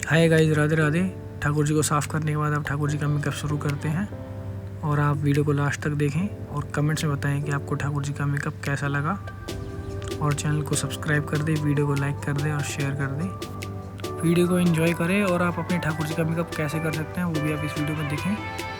हाय guys, Radhe Radhe. Thakur ji को साफ़ करने के बाद आप ठाकुर जी का मेकअप शुरू करते हैं और आप वीडियो को लास्ट तक देखें और कमेंट्स में बताएं कि आपको ठाकुर जी का मेकअप कैसा लगा। और चैनल को सब्सक्राइब कर दें, वीडियो को लाइक कर दें और शेयर कर दें। वीडियो को एंजॉय करें और आप अपने ठाकुर जी का मेकअप कैसे कर सकते हैं वो भी आप इस वीडियो में देखें।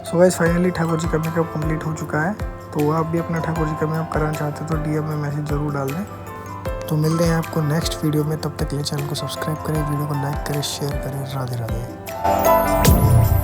So guys, finally Thakur ji का मेकअप कंप्लीट हो चुका है। तो आप भी अपना ठाकुर जी का मेकअप कराना चाहते हो तो डीएम में मैसेज ज़रूर डाल दें। तो मिलते हैं आपको नेक्स्ट वीडियो में। तब तक के लिए चैनल को सब्सक्राइब करें, वीडियो को लाइक करें, शेयर करें। राधे राधे।